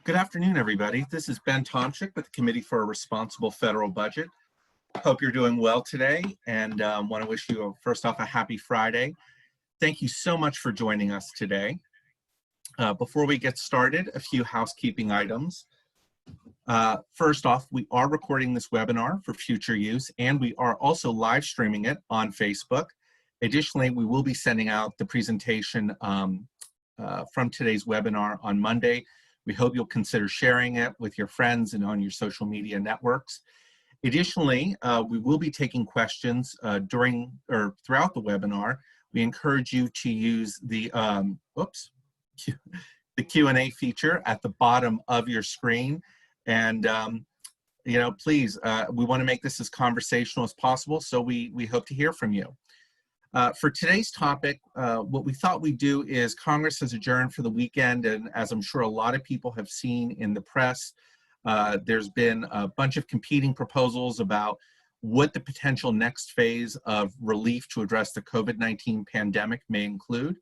Good afternoon, everybody. This is Ben Tomczyk with the Committee for a Responsible Federal Budget. Hope you're doing well today, and want to wish you, first off, a happy Friday. Thank you so much for joining us today. Before we get started, a few housekeeping items. First off, we are recording this webinar for future use, and we are also live streaming it on Facebook. Additionally, we will be sending out the presentation from today's webinar on Monday. We hope you'll consider sharing it with your friends and on your social media networks. Additionally, we will be taking questions during or throughout the webinar. We encourage you to use the Q&A feature at the bottom of your screen. And please, we want to make this as conversational as possible, so we hope to hear from you. For today's topic, what we thought we'd do is Congress has adjourned for the weekend, and as I'm sure a lot of people have seen in the press, there's been a bunch of competing proposals about what the potential next phase of relief to address the COVID-19 pandemic may include.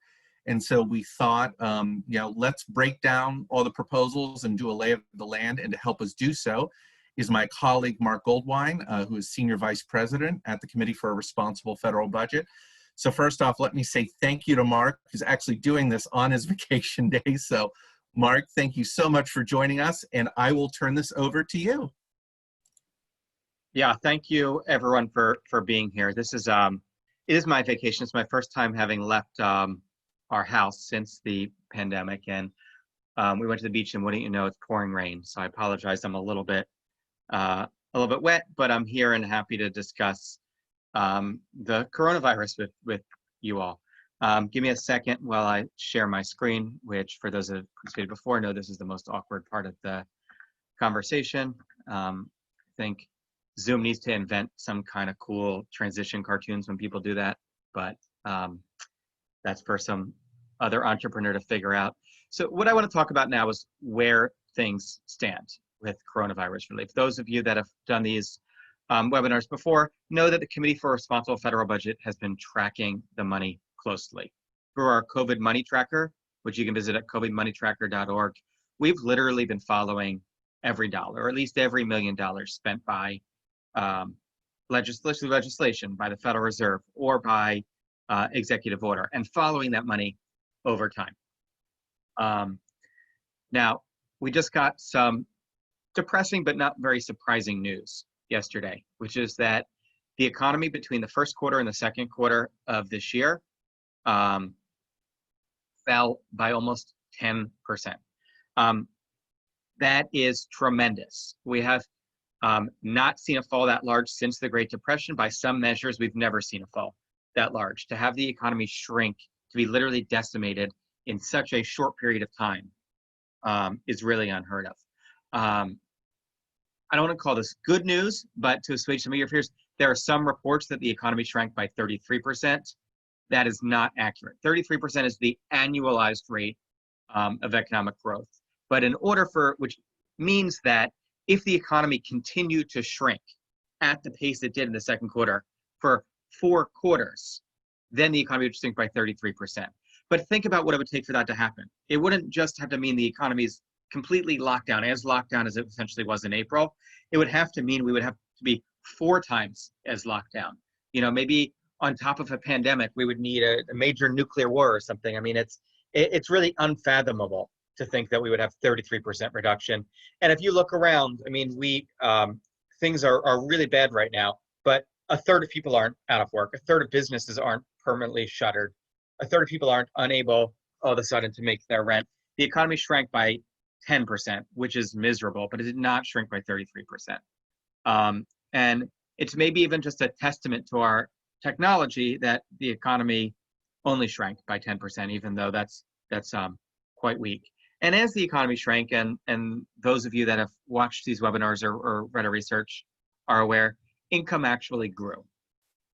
And so we thought, let's break down all the proposals and do a lay of the land, and to help us do so is my colleague, Marc Goldwein, who is Senior Vice President at the Committee for a Responsible Federal Budget. So first off, let me say thank you to Marc, who's actually doing this on his vacation day. So Marc, thank you so much for joining us, and I will turn this over to you. Yeah, thank you everyone for being here. This is it is my vacation. It's my first time having left our house since the pandemic, and we went to the beach, and wouldn't you know, it's pouring rain. So I apologize. I'm a little bit wet, but I'm here and happy to discuss the coronavirus with you all. Give me a second while I share my screen, which for those that have participated before know this is the most awkward part of the conversation. I think Zoom needs to invent some kind of cool transition cartoons when people do that, but that's for some other entrepreneur to figure out. So what I want to talk about now is where things stand with coronavirus relief. Those of you that have done these webinars before know that the Committee for a Responsible Federal Budget has been tracking the money closely. Through our COVID money tracker, which you can visit at covidmoneytracker.org, we've literally been following every dollar, or at least every $1 million spent by legislation, by the Federal Reserve, or by executive order, and following that money over time. Now, we just got some depressing but not very surprising news yesterday, which is that the economy between the first quarter and the second quarter of this year fell by almost 10%. That is tremendous. We have not seen a fall that large since the Great Depression. By some measures, we've never seen a fall that large. To have the economy shrink, to be literally decimated in such a short period of time is really unheard of. I don't want to call this good news, but to assuage some of your fears, there are some reports that the economy shrank by 33%. That is not accurate. 33% is the annualized rate of economic growth. But in order for, which means that if the economy continued to shrink at the pace it did in the second quarter for 4 quarters, then the economy would shrink by 33%. But think about what it would take for that to happen. It wouldn't just have to mean the economy is completely locked down, as locked down as it essentially was in April. It would have to mean we would have to be 4 times as locked down. Maybe on top of a pandemic, we would need a major nuclear war or something. I mean, it's really unfathomable to think that we would have 33% reduction. And if you look around, I mean, things are really bad right now, but a third of people aren't out of work. A third of businesses aren't permanently shuttered. A third of people aren't unable all of a sudden to make their rent. The economy shrank by 10%, which is miserable, but it did not shrink by 33%. And it's maybe even just a testament to our technology that the economy only shrank by 10%, even though that's quite weak. And as the economy shrank, and those of you that have watched these webinars or read our research are aware, income actually grew.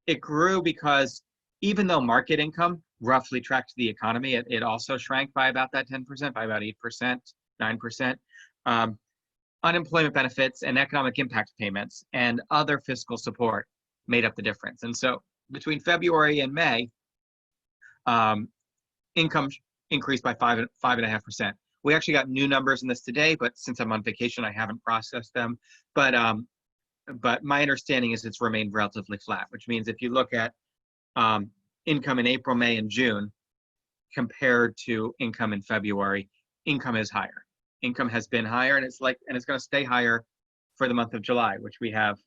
It grew because even though market income roughly tracked the economy, it also shrank by about that 10%, by about 8%, 9%. Unemployment benefits and economic impact payments and other fiscal support made up the difference. And so between February and May, income increased by 5.5%, We actually got new numbers in this today, but since I'm on vacation, I haven't processed them. But my understanding is it's remained relatively flat, which means if you look at income in April, May, and June compared to income in February, income is higher. Income has been higher, and it's going to stay higher for the month of July, which we have.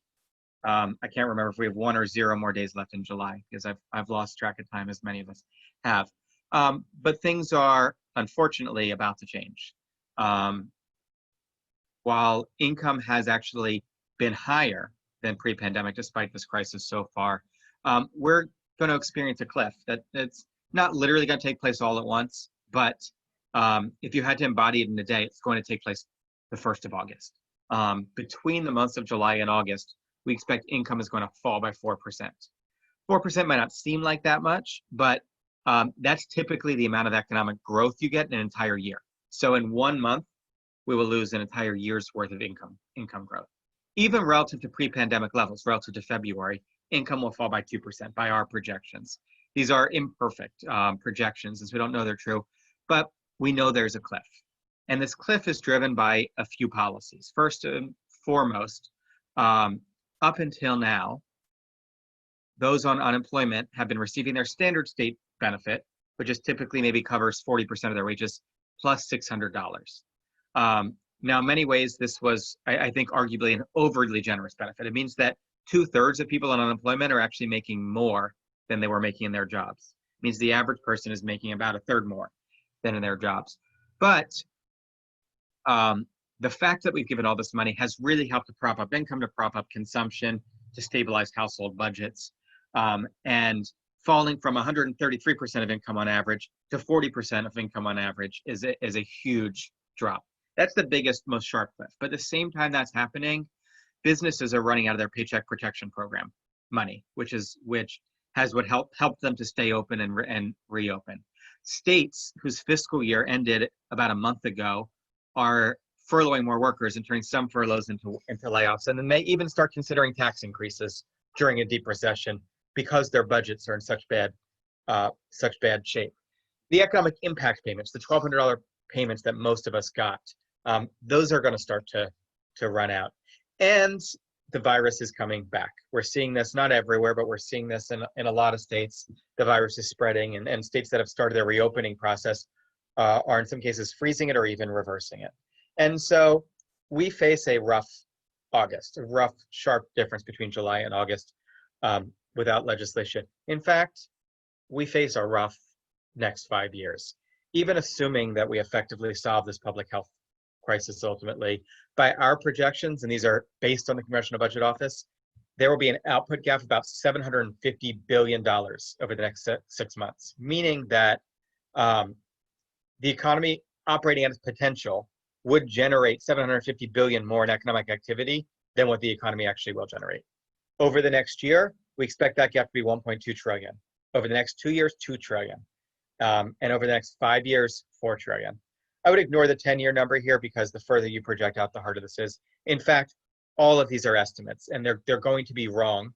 I can't remember if we have 1 or 0 more days left in July, because I've lost track of time, as many of us have. But things are unfortunately about to change. While income has actually been higher than pre-pandemic, despite this crisis so far, we're going to experience a cliff that it's not literally going to take place all at once, but if you had to embody it in a day, it's going to take place the 1st of August. Between the months of July and August, we expect income is going to fall by 4%. 4% might not seem like that much, but that's typically the amount of economic growth you get in an entire year. So in 1 month, we will lose an entire year's worth of income growth. Even relative to pre-pandemic levels, relative to February, income will fall by 2% by our projections. These are imperfect projections, as we don't know they're true, but we know there's a cliff. And this cliff is driven by a few policies. First and foremost, up until now, those on unemployment have been receiving their standard state benefit, which is typically maybe covers 40% of their wages, plus $600. Now, in many ways, this was, I think, arguably an overly generous benefit. It means that 2/3 of people on unemployment are actually making more than they were making in their jobs. It means the average person is making about 1/3 more than in their jobs. But the fact that we've given all this money has really helped to prop up income, to prop up consumption, to stabilize household budgets. And falling from 133% of income on average to 40% of income on average is a huge drop. That's the biggest, most sharp cliff. But at the same time that's happening, businesses are running out of their Paycheck Protection Program money, which has helped them to stay open and reopen. States whose fiscal year ended about a month ago are furloughing more workers and turning some furloughs into layoffs, and then may even start considering tax increases during a deep recession because their budgets are in such bad shape. The economic impact payments, the $1,200 payments that most of us got, those are going to start to run out. And the virus is coming back. We're seeing this not everywhere, but we're seeing this in a lot of states. The virus is spreading, and states that have started their reopening process are in some cases freezing it or even reversing it. And so we face a rough August, a rough, sharp difference between July and August without legislation. In fact, we face a rough next 5 years. Even assuming that we effectively solve this public health crisis ultimately, by our projections, and these are based on the Congressional Budget Office, there will be an output gap of about $750 billion over the next 6 months, meaning that the economy operating at its potential would generate $750 billion more in economic activity than what the economy actually will generate. Over the next year, we expect that gap to be 1.2 trillion. Over the next 2 years, 2 trillion. And over the next 5 years, 4 trillion. I would ignore the 10-year number here because the further you project out, the harder this is. In fact, all of these are estimates, and they're going to be wrong,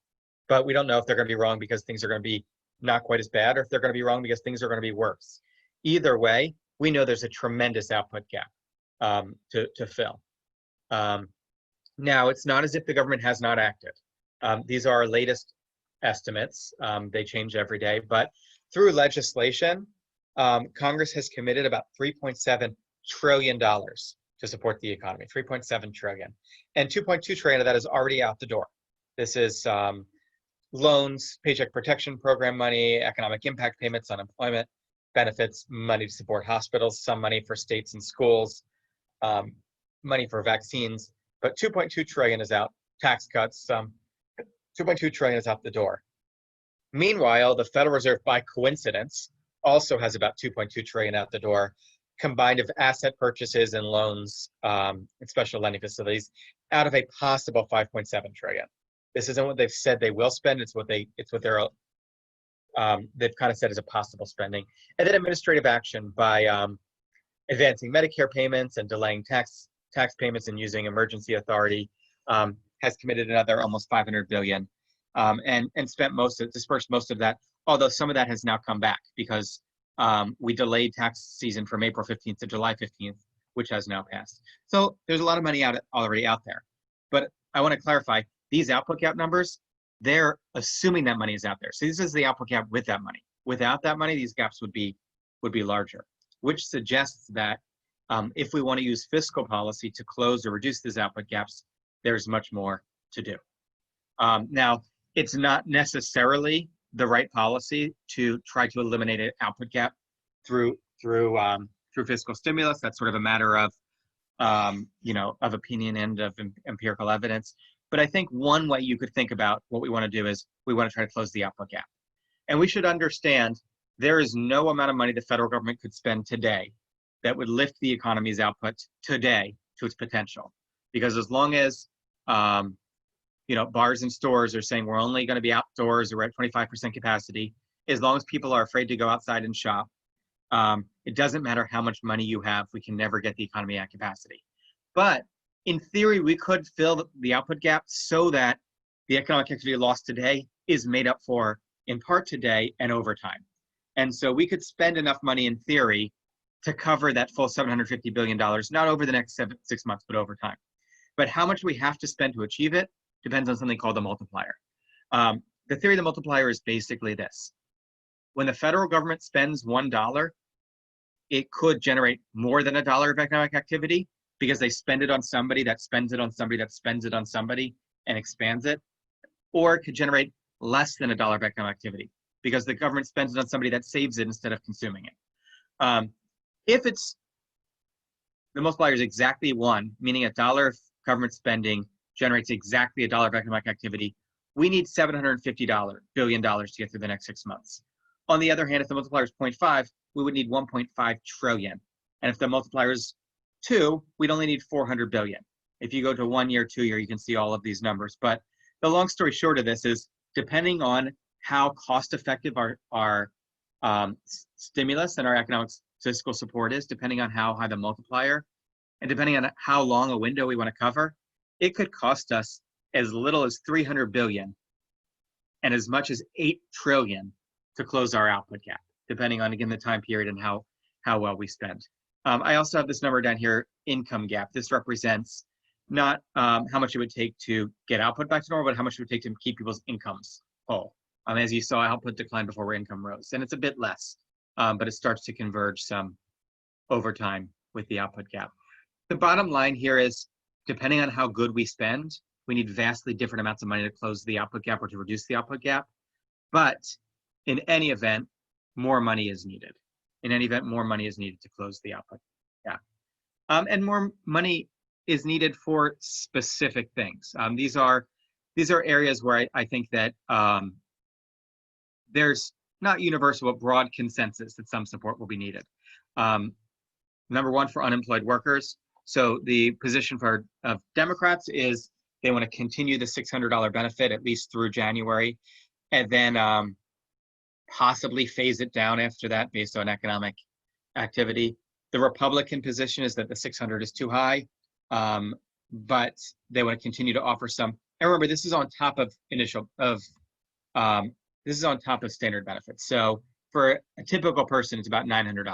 but we don't know if they're going to be wrong because things are going to be not quite as bad, or if they're going to be wrong because things are going to be worse. Either way, we know there's a tremendous output gap to fill. Now, it's not as if the government has not acted. These are our latest estimates. They change every day, but through legislation, Congress has committed about $3.7 trillion to support the economy, 3.7 trillion. And 2.2 trillion of that is already out the door. This is loans, Paycheck Protection Program money, economic impact payments, unemployment benefits, money to support hospitals, some money for states and schools, money for vaccines, but 2.2 trillion is out, tax cuts, 2.2 trillion is out the door. Meanwhile, the Federal Reserve, by coincidence, also has about 2.2 trillion out the door, combined of asset purchases and loans and special lending facilities, out of a possible 5.7 trillion. This isn't what they've said they will spend. It's what they've kind of said is a possible spending. And then administrative action by advancing Medicare payments and delaying tax payments and using emergency authority has committed another almost 500 billion and dispersed most of that, although some of that has now come back because we delayed tax season from April 15th to July 15th which has now passed. So there's a lot of money already out there. But I want to clarify, these output gap numbers, they're assuming that money is out there. So this is the output gap with that money. Without that money, these gaps would be larger, which suggests that if we want to use fiscal policy to close or reduce these output gaps, there's much more to do. Now, it's not necessarily the right policy to try to eliminate an output gap through fiscal stimulus. That's sort of a matter of of opinion and of empirical evidence. But I think one way you could think about what we want to do is we want to try to close the output gap. And we should understand there is no amount of money the federal government could spend today that would lift the economy's output today to its potential. Because as long as bars and stores are saying we're only going to be outdoors or we're at 25% capacity, as long as people are afraid to go outside and shop, it doesn't matter how much money you have, we can never get the economy at capacity. But in theory, we could fill the output gap so that the economic activity lost today is made up for in part today and over time. And so we could spend enough money in theory to cover that full $750 billion, not over the next 6 months, but over time. But how much we have to spend to achieve it depends on something called the multiplier. The theory of the multiplier is basically this. When the federal government spends $1, it could generate more than $1 of economic activity because they spend it on somebody that spends it on somebody that spends it on somebody and expands it. Or it could generate less than $1 of economic activity because the government spends it on somebody that saves it instead of consuming it. If the multiplier is exactly 1, meaning $1 of government spending generates exactly $1 of economic activity, we need $750 billion to get through the next 6 months. On the other hand, if the multiplier is 0.5, we would need 1.5 trillion. And if the multiplier is 2, we'd only need 400 billion. If you go to 1 year, 2 year, you can see all of these numbers. But the long story short of this is, depending on how cost effective our stimulus and our economic fiscal support is, depending on how high the multiplier, and depending on how long a window we want to cover, it could cost us as little as 300 billion and as much as 8 trillion to close our output gap, depending on, again, the time period and how well we spend. I also have this number down here, income gap. This represents not how much it would take to get output back to normal, but how much it would take to keep people's incomes whole. As you saw, output declined before income rose, and it's a bit less, but it starts to converge some over time with the output gap. The bottom line here is, depending on how good we spend, we need vastly different amounts of money to close the output gap or to reduce the output gap. But in any event, more money is needed. In any event, more money is needed to close the output gap. And more money is needed for specific things. These are areas where I think that there's not universal, but broad consensus that some support will be needed. Number one, for unemployed workers. So the position of Democrats is they want to continue the $600 benefit at least through January, and then possibly phase it down after that based on economic activity. The Republican position is that the $600 is too high, but they want to continue to offer some. And remember, this is on top of this is on top of standard benefits. So for a typical person, it's about $900.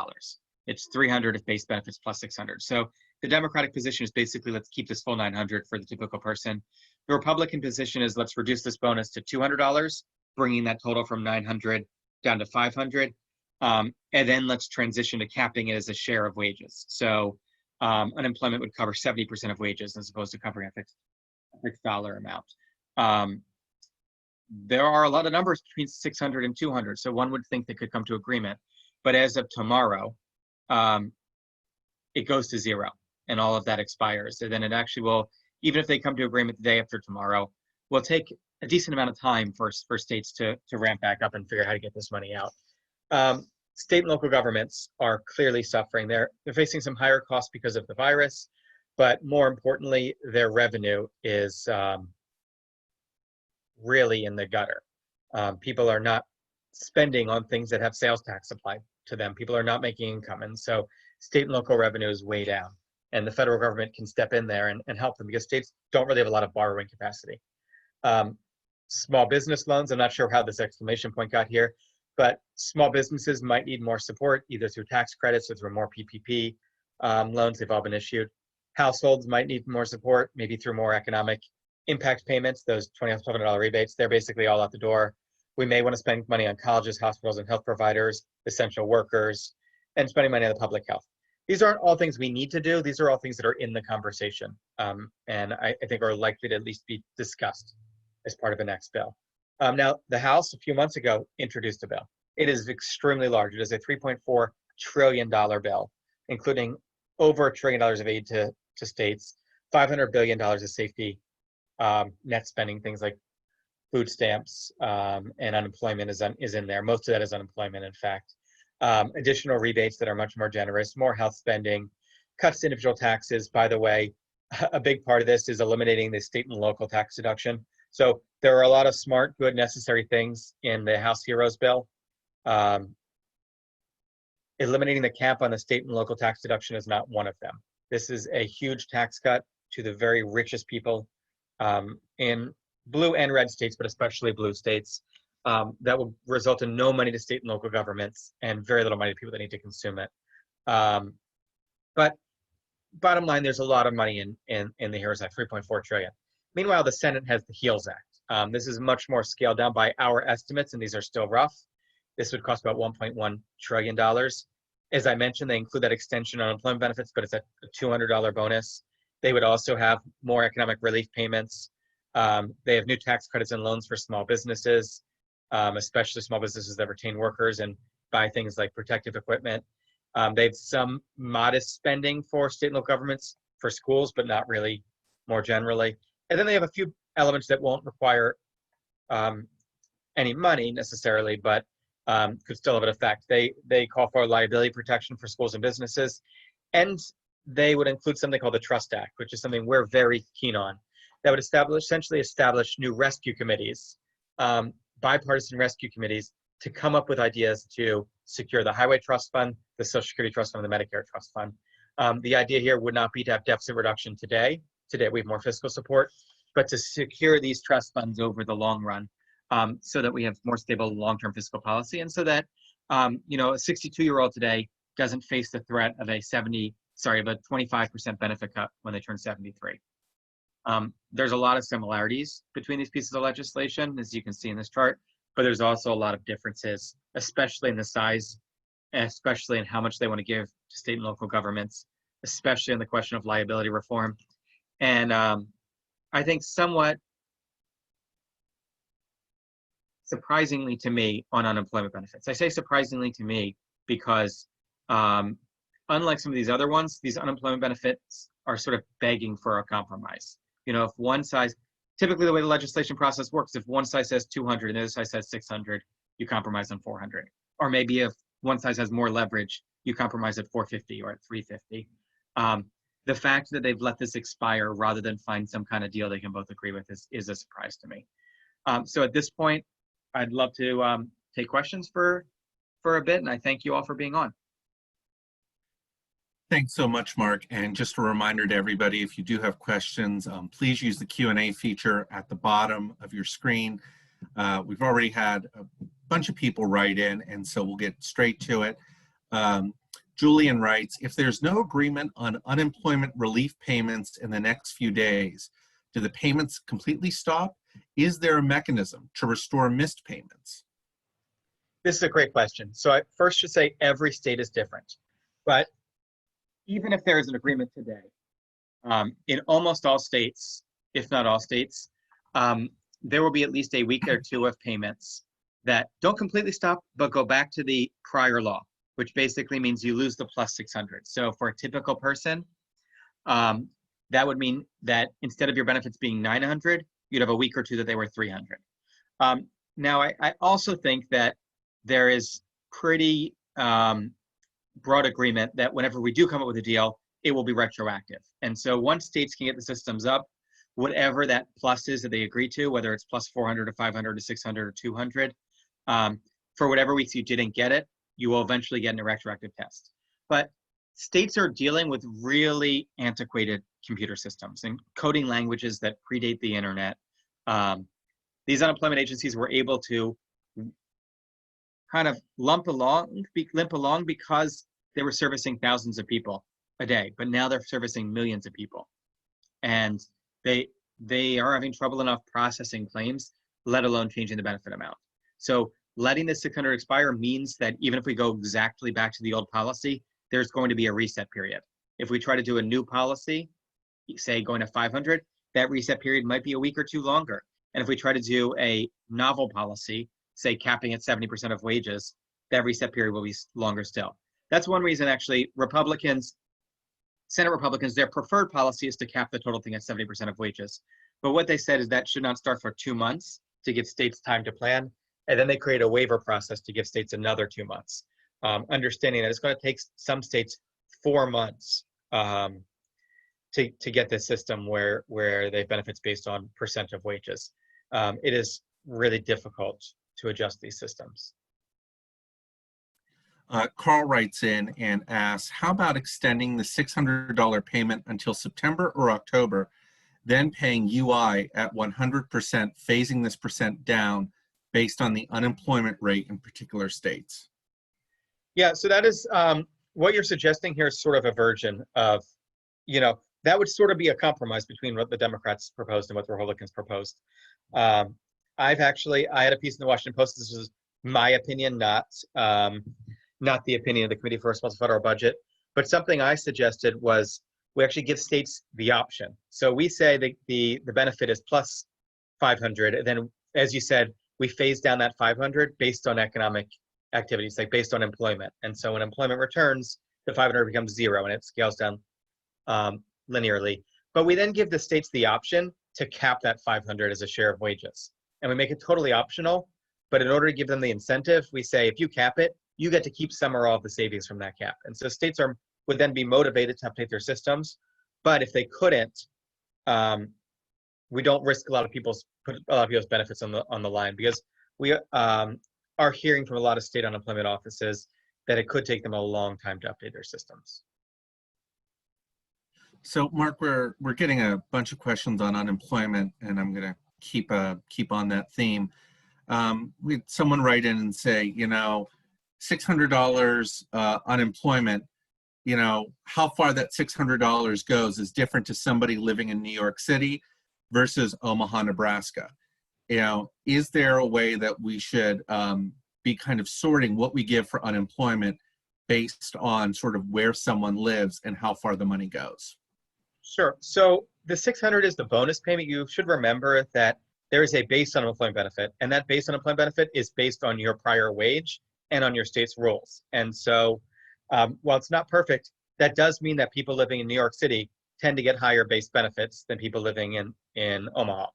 It's $300 if base benefits plus $600. So the Democratic position is basically, let's keep this full $900 for the typical person. The Republican position is, let's reduce this bonus to $200, bringing that total from $900 down to $500. And then let's transition to capping it as a share of wages. So unemployment would cover 70% of wages as opposed to covering a fixed dollar amount. There are a lot of numbers between 600 and 200, so one would think they could come to agreement. But as of tomorrow, it goes to 0, and all of that expires. And then it actually will, even if they come to agreement the day after tomorrow, will take a decent amount of time for states to ramp back up and figure out how to get this money out. State and local governments are clearly suffering. They're facing some higher costs because of the virus, but more importantly, their revenue is really in the gutter. People are not spending on things that have sales tax applied to them. People are not making income, and so state and local revenue is way down. And the federal government can step in there and help them because states don't really have a lot of borrowing capacity. Small business loans, I'm not sure how this exclamation point got here, but small businesses might need more support, either through tax credits or through more PPP. loans. They've all been issued. Households might need more support, maybe through more economic impact payments, those $2,500 rebates. They're basically all out the door. We may want to spend money on colleges, hospitals, and health providers, essential workers, and spending money on the public health. These aren't all things we need to do. These are all things that are in the conversation, and I think are likely to at least be discussed as part of the next bill. Now, the House a few months ago introduced a bill. It is extremely large. It is a $3.4 trillion bill, including over $1 trillion of aid to states, $500 billion of safety net spending, things like food stamps and unemployment is in there. Most of that is unemployment, in fact. Additional rebates that are much more generous, more health spending, cuts to individual taxes. By the way, a big part of this is eliminating the state and local tax deduction. So there are a lot of smart, good, necessary things in the House Heroes bill. Eliminating the cap on the state and local tax deduction is not one of them. This is a huge tax cut to the very richest people in blue and red states, but especially blue states. That will result in no money to state and local governments and very little money to people that need to consume it. But bottom line, there's a lot of money in the HEROES Act, 3.4 trillion. Meanwhile, the Senate has the HEALS Act. This is much more scaled down by our estimates, and these are still rough. This would cost about $1.1 trillion. As I mentioned, they include that extension on unemployment benefits, but it's a $200 bonus. They would also have more economic relief payments. They have new tax credits and loans for small businesses, especially small businesses that retain workers and buy things like protective equipment. They have some modest spending for state and local governments for schools, but not really more generally. And then they have a few elements that won't require any money necessarily, but could still have an effect. They call for liability protection for schools and businesses, and they would include something called the Trust Act, which is something we're very keen on. That would essentially establish new rescue committees, bipartisan rescue committees, to come up with ideas to secure the Highway Trust Fund, the Social Security Trust Fund, and the Medicare Trust Fund. The idea here would not be to have deficit reduction today. Today we have more fiscal support, but to secure these trust funds over the long run, so that we have more stable long-term fiscal policy, and so that a 62-year-old today doesn't face the threat of a 25% benefit cut when they turn 73. There's a lot of similarities between these pieces of legislation, as you can see in this chart, but there's also a lot of differences, especially in the size, especially in how much they want to give to state and local governments, especially in the question of liability reform. And I think somewhat surprisingly to me on unemployment benefits. I say surprisingly to me because unlike some of these other ones, these unemployment benefits are sort of begging for a compromise. If one size, typically the way the legislation process works, if one side says 200 and the other side says 600, you compromise on 400. Or maybe if one side has more leverage, you compromise at 450 or at 350. The fact that they've let this expire rather than find some kind of deal they can both agree with is a surprise to me. So at this point, I'd love to take questions for a bit, and I thank you all for being on. Thanks so much, Mark. And just a reminder to everybody, if you do have questions, please use the Q&A feature at the bottom of your screen. We've already had a bunch of people write in, and so we'll get straight to it. Julian writes, if there's no agreement on unemployment relief payments in the next few days, do the payments completely stop? Is there a mechanism to restore missed payments? This is a great question. So I first should say every state is different, but even if there is an agreement today, in almost all states, if not all states, there will be at least a week or two of payments that don't completely stop, but go back to the prior law, which basically means you lose the plus 600. So for a typical person, that would mean that instead of your benefits being 900, you'd have a week or two that they were 300. Now, I also think that there is pretty broad agreement that whenever we do come up with a deal, it will be retroactive. And so once states can get the systems up, whatever that plus is that they agree to, whether it's plus 400 or 500 or 600 or 200, for whatever weeks you didn't get it, you will eventually get a retroactive test. But states are dealing with really antiquated computer systems and coding languages that predate the internet. These unemployment agencies were able to kind of limp along because they were servicing thousands of people a day, but now they're servicing millions of people. And they are having trouble enough processing claims, let alone changing the benefit amount. So letting the 600 expire means that even if we go exactly back to the old policy, there's going to be a reset period. If we try to do a new policy, say going to 500, that reset period might be a week or two longer. And if we try to do a novel policy, say capping at 70% of wages, that reset period will be longer still. That's one reason actually Senate Republicans, their preferred policy is to cap the total thing at 70% of wages. But what they said is that should not start for 2 months to give states time to plan. And then they create a waiver process to give states another 2 months, understanding that it's going to take some states 4 months to get this system where they have benefits based on percent of wages. It is really difficult to adjust these systems. Carl writes in and asks, how about extending the $600 payment until September or October, then paying UI at 100%, phasing this percent down based on the unemployment rate in particular states? Yeah, so that is what you're suggesting here is sort of a version of, that would sort of be a compromise between what the Democrats proposed and what the Republicans proposed. I had a piece in the Washington Post. This was my opinion, not the opinion of the Committee for Responsible Federal Budget. But something I suggested was we actually give states the option. So we say that the benefit is plus 500, and then, as you said, we phase down that 500 based on economic activities, like based on employment. And so when employment returns, the 500 becomes 0, and it scales down linearly. But we then give the states the option to cap that 500 as a share of wages. And we make it totally optional. But in order to give them the incentive, we say, if you cap it, you get to keep some or all of the savings from that cap. And so states would then be motivated to update their systems. But if they couldn't, we don't risk put a lot of people's benefits on the line, because we are hearing from a lot of state unemployment offices that it could take them a long time to update their systems. So, Mark, we're getting a bunch of questions on unemployment, and I'm going to keep on that theme. We had someone write in and say, $600 unemployment, how far that $600 goes is different to somebody living in New York City versus Omaha, Nebraska. Is there a way that we should be kind of sorting what we give for unemployment based on sort of where someone lives and how far the money goes? Sure. So the 600 is the bonus payment. You should remember that there is a base unemployment benefit, and that base unemployment benefit is based on your prior wage and on your state's rules. And so while it's not perfect, that does mean that people living in New York City tend to get higher base benefits than people living in Omaha.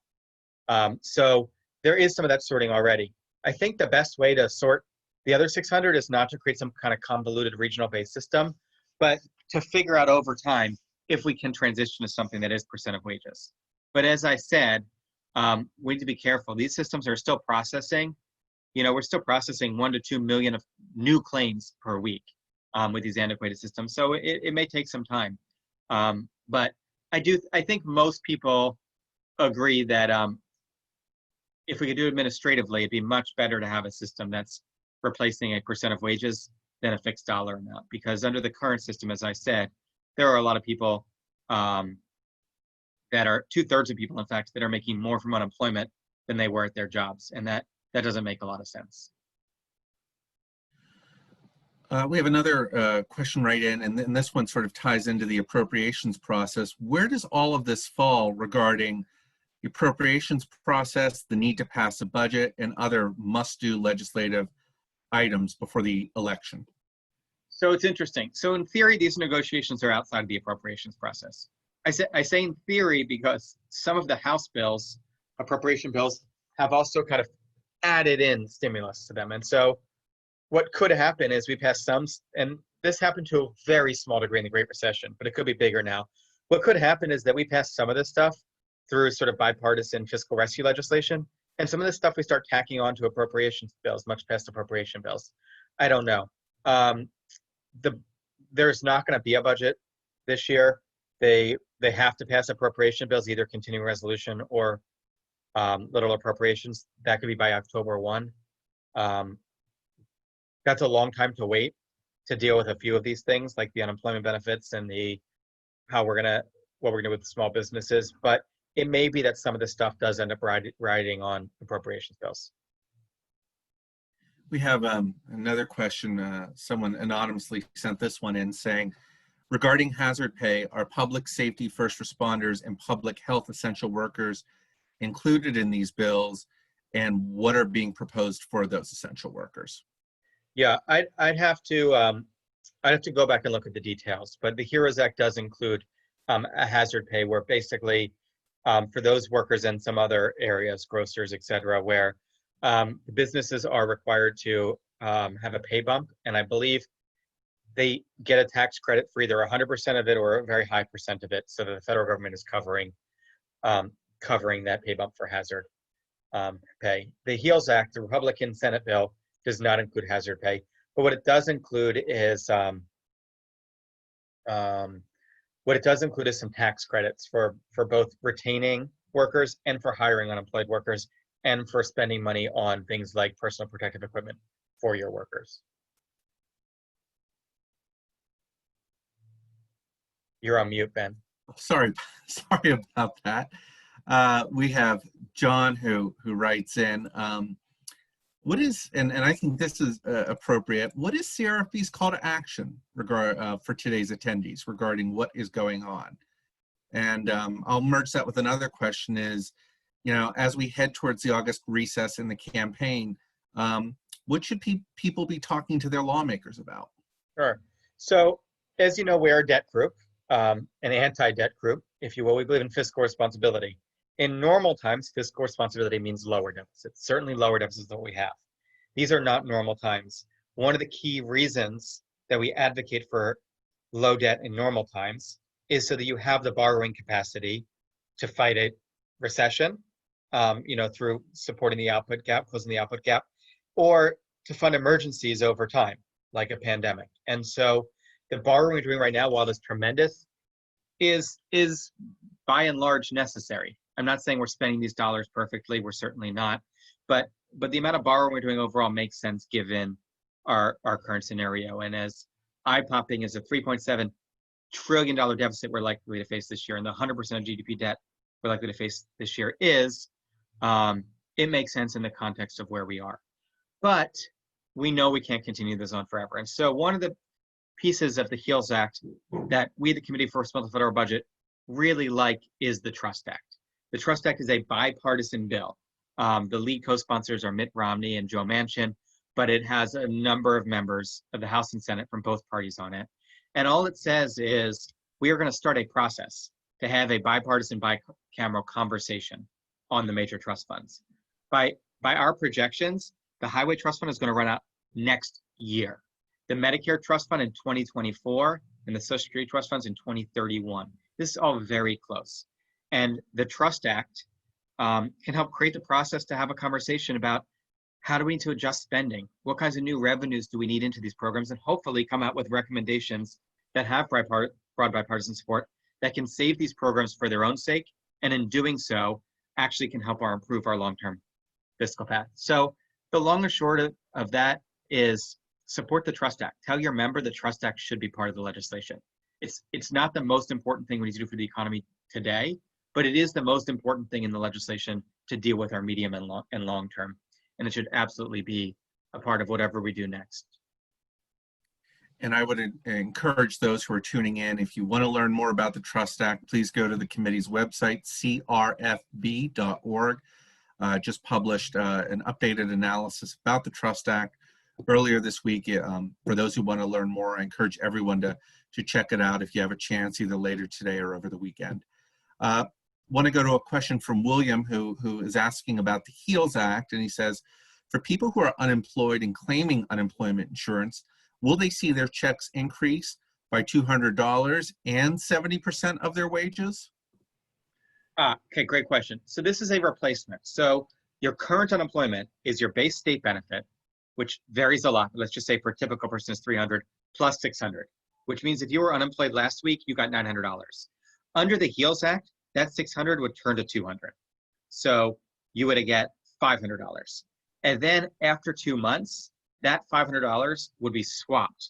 So there is some of that sorting already. I think the best way to sort the other 600 is not to create some kind of convoluted regional-based system, but to figure out over time if we can transition to something that is percent of wages. But as I said, we need to be careful. These systems are still processing. We're still processing 1 to 2 million of new claims per week with these antiquated systems. So it may take some time. But I think most people agree that if we could do it administratively, it'd be much better to have a system that's replacing a percent of wages than a fixed dollar amount. Because under the current system, as I said, there are a lot of people that are 2/3 of people, in fact, that are making more from unemployment than they were at their jobs. And that doesn't make a lot of sense. We have another question right in, and this one sort of ties into the appropriations process. Where does all of this fall regarding the appropriations process, the need to pass a budget, and other must-do legislative items before the election? So it's interesting. So in theory, these negotiations are outside of the appropriations process. I say in theory because some of the House bills, appropriation bills, have also kind of added in stimulus to them. And so what could happen is we pass some, and this happened to a very small degree in the Great Recession, but it could be bigger now. What could happen is that we pass some of this stuff through sort of bipartisan fiscal rescue legislation, and some of this stuff we start tacking on to appropriations bills, much past appropriation bills. I don't know. There's not going to be a budget this year. They have to pass appropriation bills, either continuing resolution or little appropriations. That could be by October 1. That's a long time to wait. to deal with a few of these things, like the unemployment benefits and what we're gonna do with the small businesses. But it may be that some of this stuff does end up riding on appropriations bills. We have another question. Someone anonymously sent this one in saying, regarding hazard pay, are public safety first responders and public health essential workers included in these bills, and what are being proposed for those essential workers? Yeah, I'd have to go back and look at the details, but the HEROES Act does include a hazard pay where basically for those workers and some other areas, grocers, et cetera, where the businesses are required to have a pay bump, and I believe they get a tax credit for either 100% of it or a very high percent of it, so that the federal government is covering that pay bump for hazard pay. The HEALS Act, the Republican Senate bill, does not include hazard pay, but what it does include is some tax credits for both retaining workers and for hiring unemployed workers, and for spending money on things like personal protective equipment for your workers. You're on mute, Ben. Sorry about that. We have John who writes in, what is, and I think this is appropriate, what is CRFB's call to action for today's attendees regarding what is going on? And I'll merge that with another question is, as we head towards the August recess in the campaign, what should people be talking to their lawmakers about? Sure. So, as you know, we are a debt group, an anti-debt group, if you will. We believe in fiscal responsibility. In normal times, fiscal responsibility means lower deficits, certainly lower deficits than what we have. These are not normal times. One of the key reasons that we advocate for low debt in normal times is so that you have the borrowing capacity to fight a recession, through supporting the output gap, closing the output gap, or to fund emergencies over time, like a pandemic. And so the borrowing we're doing right now, while it's tremendous, is by and large necessary. I'm not saying we're spending these dollars perfectly, we're certainly not, but the amount of borrowing we're doing overall makes sense given our current scenario. And as eye-popping as a $3.7 trillion deficit we're likely to face this year, and the 100% of GDP debt we're likely to face this year is, it makes sense in the context of where we are. But we know we can't continue this on forever. And so one of the pieces of the HEALS Act that we, the Committee for Responsible Federal Budget, really like is the Trust Act. The Trust Act is a bipartisan bill. The lead co-sponsors are Mitt Romney and Joe Manchin, but it has a number of members of the House and Senate from both parties on it. And all it says is we are going to start a process to have a bipartisan, bicameral conversation on the major trust funds. By our projections, the Highway Trust Fund is going to run out next year. The Medicare Trust Fund in 2024 and the Social Security Trust Funds in 2031. This is all very close. And the Trust Act can help create the process to have a conversation about how do we need to adjust spending? What kinds of new revenues do we need into these programs? And hopefully come out with recommendations that have broad bipartisan support that can save these programs for their own sake, and in doing so, actually can help improve our long-term fiscal path. So the long and short of that is support the Trust Act. Tell your member the Trust Act should be part of the legislation. It's not the most important thing we need to do for the economy today, but it is the most important thing in the legislation to deal with our medium and long term. And it should absolutely be a part of whatever we do next. And I would encourage those who are tuning in, if you want to learn more about the Trust Act, please go to the committee's website, crfb.org. Just published an updated analysis about the Trust Act earlier this week. For those who want to learn more, I encourage everyone to check it out if you have a chance, either later today or over the weekend. Want to go to a question from William, who is asking about the HEALS Act, and he says, for people who are unemployed and claiming unemployment insurance, will they see their checks increase by $200 and 70% of their wages? Okay, great question. So this is a replacement. So your current unemployment is your base state benefit, which varies a lot. Let's just say for a typical person is $300 plus $600, which means if you were unemployed last week, you got $900. Under the HEALS Act, that $600 would turn to $200. So you would get $500. And then after 2 months, that $500 would be swapped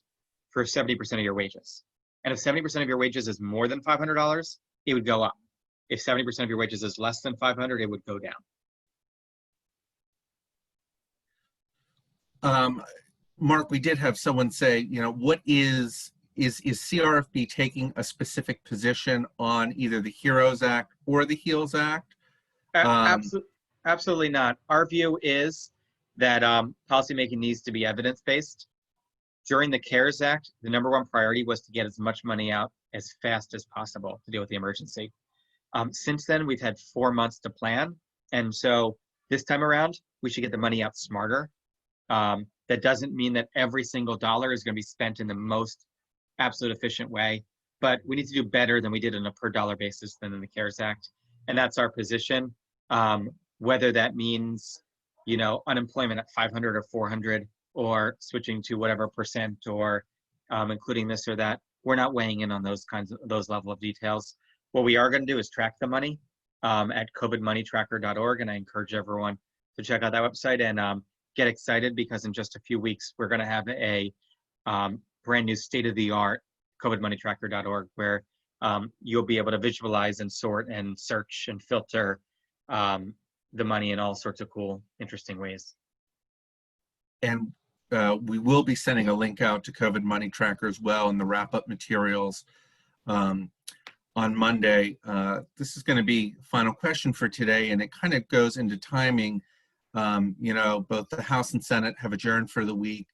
for 70% of your wages. And if 70% of your wages is more than $500, it would go up. If 70% of your wages is less than 500, it would go down. Mark, we did have someone say, you know, what is CRFB taking a specific position on either the HEROES Act or the HEALS Act? Absolutely not. Our view is that policymaking needs to be evidence-based. During the CARES Act, the #1 priority was to get as much money out as fast as possible to deal with the emergency. Since then, we've had 4 months to plan. And so this time around, we should get the money out smarter. That doesn't mean that every single dollar is going to be spent in the most absolute efficient way, but we need to do better than we did on a per dollar basis than in the CARES Act. And that's our position. Whether that means, you know, unemployment at 500 or 400, or switching to whatever percent, or including this or that, we're not weighing in on those level of details. What we are going to do is track the money at covidmoneytracker.org, and I encourage everyone to check out that website and get excited, because in just a few weeks we're going to have a brand new state-of-the-art covidmoneytracker.org, where you'll be able to visualize and sort and search and filter the money in all sorts of cool, interesting ways. And we will be sending a link out to COVID Money Tracker as well in the wrap-up materials on Monday. This is going to be final question for today, and it kind of goes into timing. You know, both the House and Senate have adjourned for the week.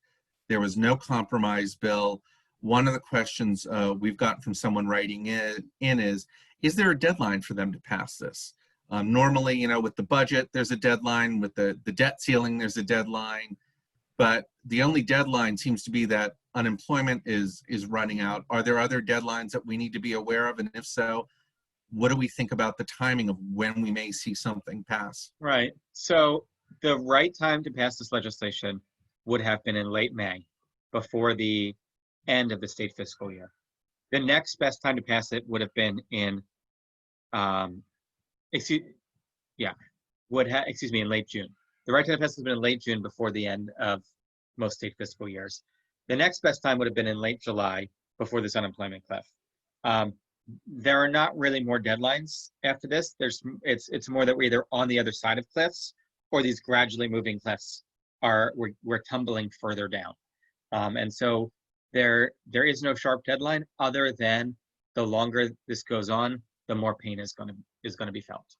There was no compromise bill. One of the questions we've gotten from someone writing in is there a deadline for them to pass this? Normally, you know, with the budget, there's a deadline. With the debt ceiling, there's a deadline. But the only deadline seems to be that unemployment is running out. Are there other deadlines that we need to be aware of? And if so, what do we think about the timing of when we may see something pass? Right. So the right time to pass this legislation would have been in late May, before the end of the state fiscal year. The next best time to pass it would have been in, in late June. The right time to pass it has been in late June, before the end of most state fiscal years. The next best time would have been in late July, before this unemployment cliff. There are not really more deadlines after this. It's more that we're either on the other side of cliffs, or these gradually moving cliffs we're tumbling further down. And so there is no sharp deadline, other than the longer this goes on, the more pain is going to be felt.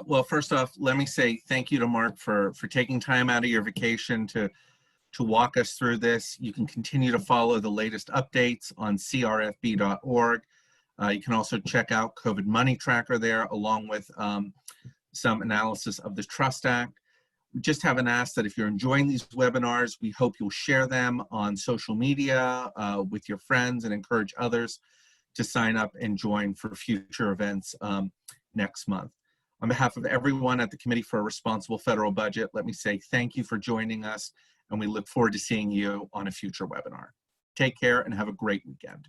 Well, first off, let me say thank you to Mark for taking time out of your vacation to walk us through this. You can continue to follow the latest updates on crfb.org. You can also check out COVID Money Tracker there, along with some analysis of the Trust Act. We just have an ask that if you're enjoying these webinars, we hope you'll share them on social media with your friends, and encourage others to sign up and join for future events next month. On behalf of everyone at the Committee for a Responsible Federal Budget, let me say thank you for joining us, and we look forward to seeing you on a future webinar. Take care and have a great weekend.